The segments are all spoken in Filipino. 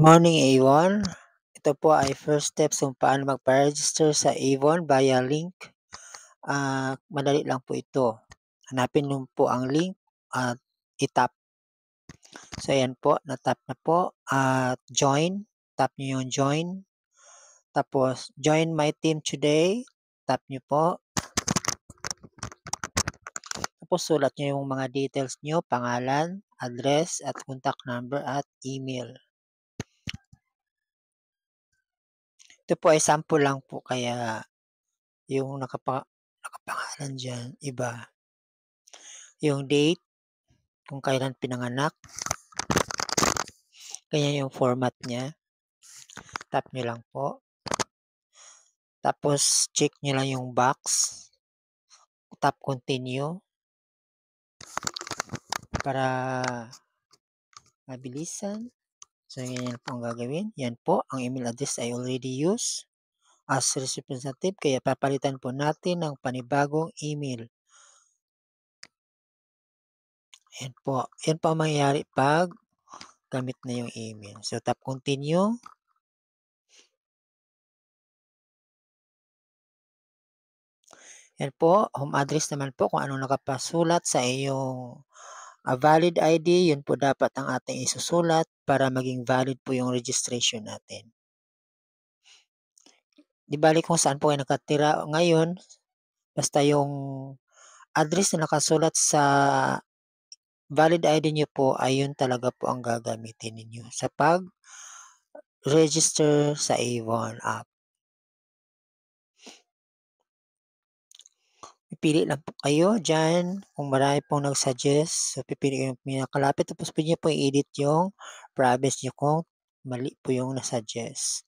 Morning, Avon. Ito po ay first steps kung paano magpa-register sa Avon via link. Madali lang po ito. Hanapin niyo po ang link at itap. So, ayan po, natap na po. At join. Tap niyo yung join. Tapos, join my team today. Tap niyo po. Tapos, sulat niyo yung mga details niyo, pangalan, address, at contact number at email. Ito po ay sample lang po kaya yung nakapangalan dyan, iba. Yung date, kung kailan pinanganak. Ganyan yung format niya. Tap nyo lang po. Tapos, check nyo lang yung box. Tap continue. Para mabilisan. So, ganyan po ang gagawin. Yan po, ang email address I already use as representative. Kaya papalitan po natin ng panibagong email. Yan po. Yan po ang mangyayari pag gamit na yung email. So, tap continue. Yan po, home address naman po kung anong nakapasulat sa iyong valid ID, yun po dapat ang ating isusulat para maging valid po yung registration natin. Di balik kung saan po kayo nakatira ngayon, basta yung address na nakasulat sa valid ID nyo po ay yun talaga po ang gagamitin ninyo sa pag-register sa Avon app. Pipili lang po kayo dyan kung marami pong nag-suggest. So, pipili kayo yung pinakalapit. Tapos, pwede nyo po i-edit yung province nyo kung mali po yung nasuggest.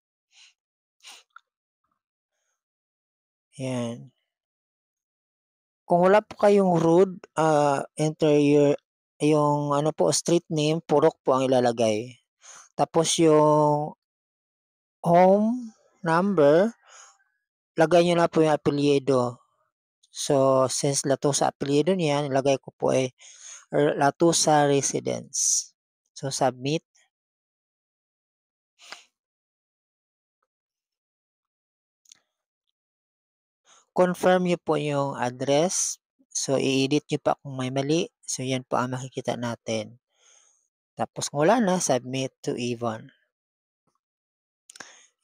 Yan. Kung wala po kayong road, enter yung ano po, street name, Purok po ang ilalagay. Tapos, yung home number, lagay nyo na po yung apelyido. So, since Latusa apelyido niya, nilagay ko po ay Latusa residence. So, submit. Confirm nyo po yung address. So, i-edit nyo pa kung may mali. So, yan po ang makikita natin. Tapos, kung wala na, submit to Avon.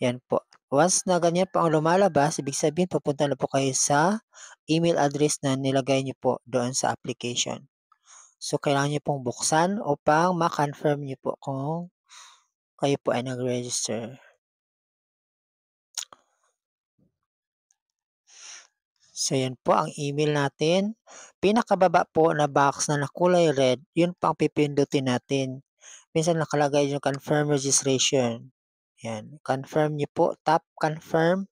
Yan po. Once na ganyan po ang lumalabas, ibig sabihin, papunta na po kayo sa email address na nilagay nyo po doon sa application. So, kailangan nyo pong buksan upang ma-confirm nyo po kung kayo po ay nag-register. So, yan po ang email natin. Pinakababa po na box na nakulay red, yun po ang pipindutin natin. Minsan nakalagay yung confirm registration. Yan. Confirm nyo po. Tap confirm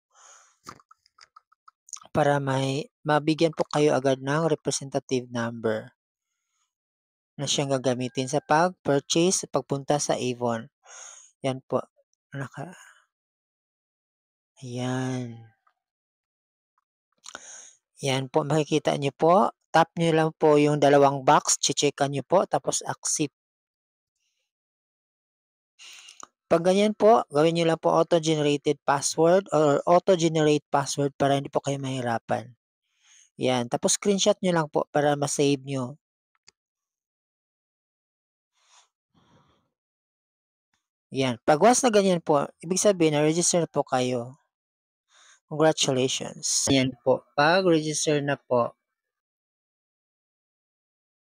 para mabigyan po kayo agad ng representative number na siyang gagamitin sa pag-purchase, pagpunta sa Avon. Yan po. Ayan. Yan po, makikita nyo po. Tap nyo lang po yung dalawang box, checkan nyo po, tapos accept. Pag ganyan po, gawin nyo lang po auto-generated password or auto-generate password para hindi po kayo mahirapan. Yan, tapos screenshot nyo lang po para ma-save nyo. Yan, pag once na ganyan po, ibig sabihin na-register na po kayo. Congratulations. Yan po, pag register na po,